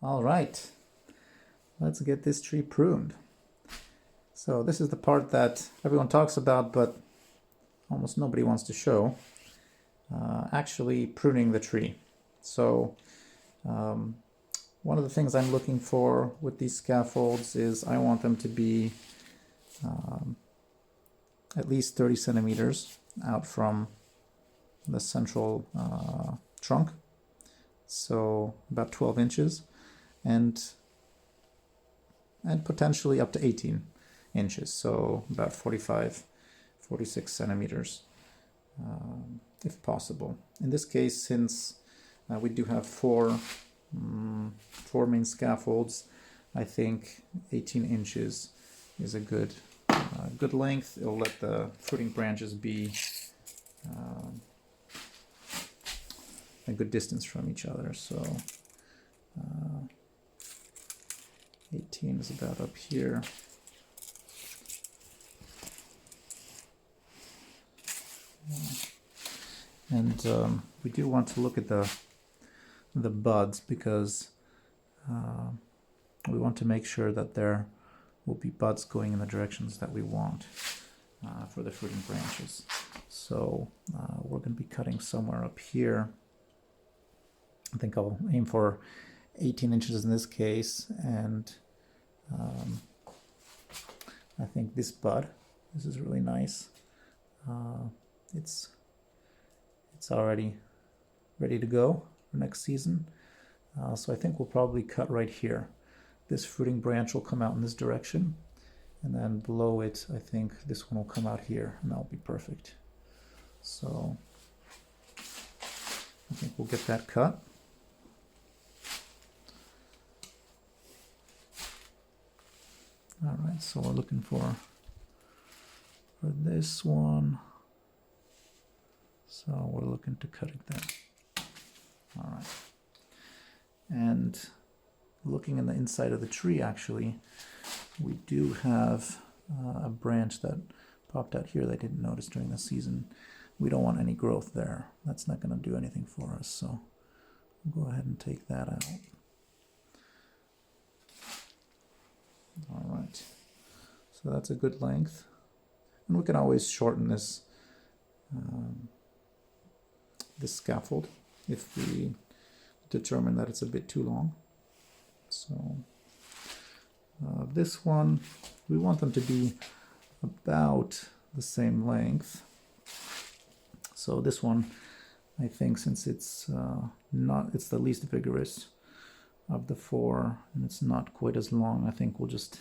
All right, let's get this tree pruned. So this is the part that everyone talks about, but almost nobody wants to show. Actually pruning the tree. So one of the things I'm looking for with these scaffolds is I want them to be at least 30 centimeters out from the central trunk. So about 12 inches and potentially up to 18 inches. So about 45, 46 centimeters if possible. In this case, since we do have four main scaffolds, I think 18 inches is a good length. It'll let the fruiting branches be a good distance from each other. So 18 is about up here. And we do want to look at the buds because we want to make sure that there will be buds going in the directions that we want for the fruiting branches. So we're going to be cutting somewhere up here. I think I'll aim for 18 inches in this case, and I think this bud, this is really nice. It's already ready to go for next season. So I think we'll probably cut right here. This fruiting branch will come out in this direction, and then below it, I think this one will come out here, and that'll be perfect. So I think we'll get that cut. All right, so we're looking for this one. So we're looking to cut it there. All right. And looking in the inside of the tree, actually, we do have a branch that popped out here that I didn't notice during the season. We don't want any growth there. That's not going to do anything for us. So we'll go ahead and take that out. All right. So that's a good length. And we can always shorten this this scaffold if we determine that it's a bit too long. So this one, we want them to be about the same length. So this one, I think, since it's it's the least vigorous of the four and it's not quite as long, I think we'll just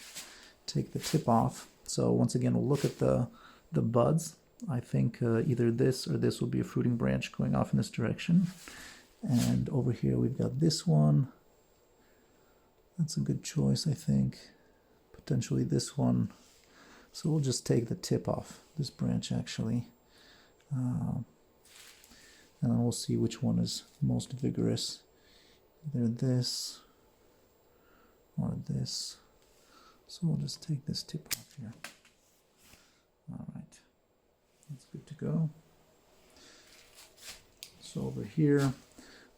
take the tip off. So once again, we'll look at the buds. I think either this or this will be a fruiting branch going off in this direction. And over here we've got this one. That's a good choice, I think. Potentially this one. So we'll just take the tip off this branch, actually. And then we'll see which one is most vigorous. Either this or this. So we'll just take this tip off here. All right. That's good to go. So over here,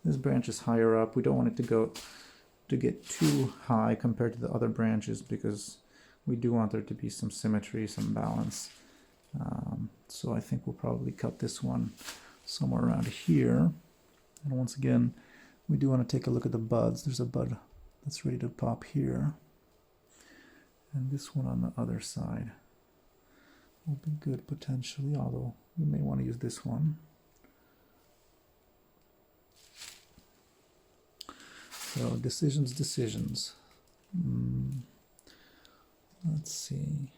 this branch is higher up. We don't want it to get too high compared to the other branches because we do want there to be some symmetry, some balance. So I think we'll probably cut this one somewhere around here. And once again, we do want to take a look at the buds. There's a bud that's ready to pop here. And this one on the other side will be good potentially, although we may want to use this one. So decisions. Let's see.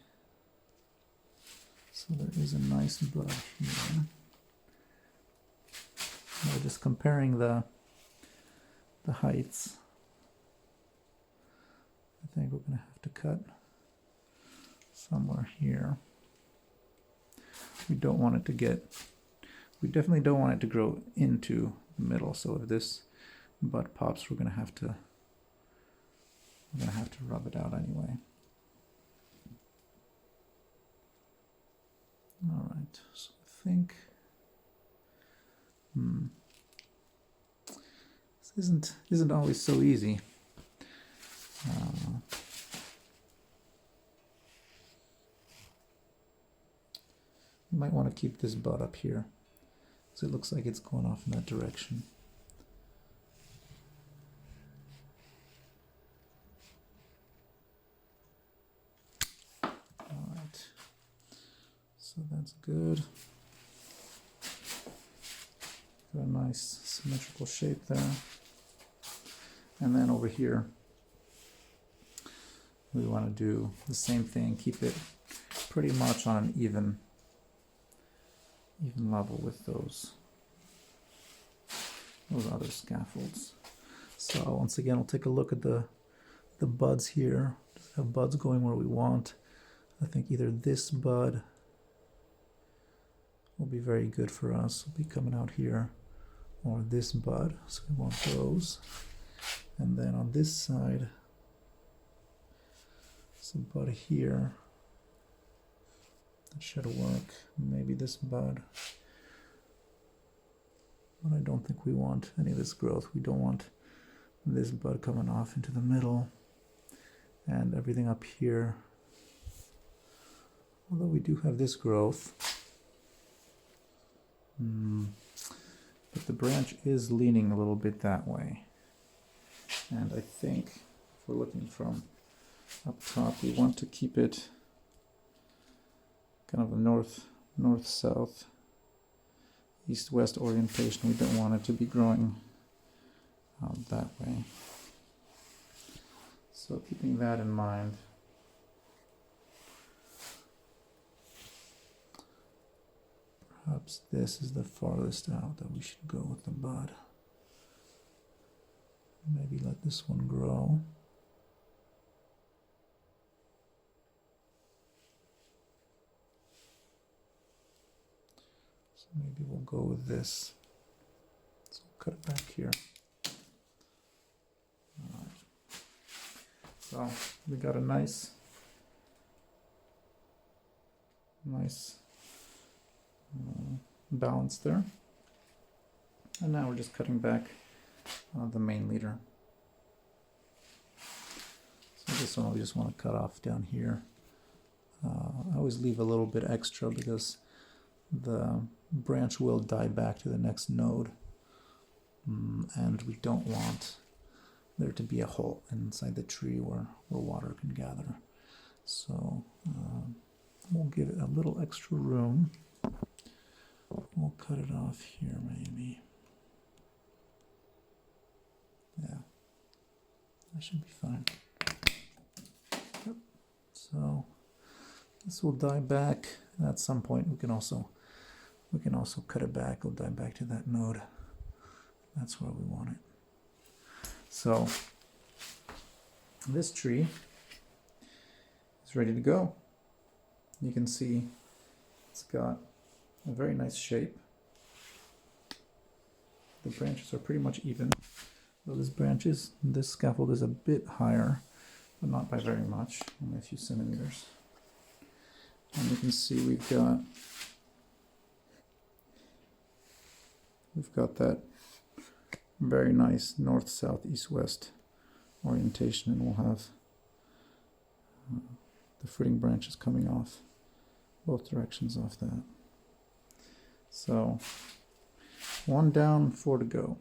So there is a nice bud here. Now just comparing the heights. I think we're going to have to cut somewhere here. We don't want it to we definitely don't want it to grow into the middle. So if this bud pops, we're going to have to rub it out anyway. All right, so I think this isn't always so easy. You might want to keep this bud up here, because it looks like it's going off in that direction. Alright, so that's good. Got a nice symmetrical shape there. And then over here, we want to do the same thing, keep it pretty much on an even level with those other scaffolds. So once again, we'll take a look at the buds here. Just have buds going where we want. I think either this bud will be very good for us. It'll be coming out here, or this bud. So we want those. And then on this side, some bud here. That should work. Maybe this bud. But I don't think we want any of this growth. We don't want this bud coming off into the middle. And everything up here. Although we do have this growth. But the branch is leaning a little bit that way. And I think if we're looking from up top, we want to keep it kind of a north-south, east-west orientation. We don't want it to be growing out that way. So keeping that in mind, perhaps this is the farthest out that we should go with the bud. Maybe let this one grow. So maybe we'll go with this. So cut it back here. All right. So we got a nice balance there. And now we're just cutting back the main leader. So this one we just want to cut off down here. I always leave a little bit extra because the branch will die back to the next node, and we don't want there to be a hole inside the tree where water can gather. So we'll give it a little extra room. We'll cut it off here maybe. Yeah, that should be fine. Yep. So this will die back. At some point we can also cut it back. It'll die back to that node. That's where we want it. So this tree is ready to go. You can see it's got a very nice shape. The branches are pretty much even. So this scaffold is a bit higher, but not by very much, only a few centimeters. And you can see we've got that very nice north, south, east, west orientation, and we'll have the fruiting branches coming off both directions off that. So 1 down, 4 to go.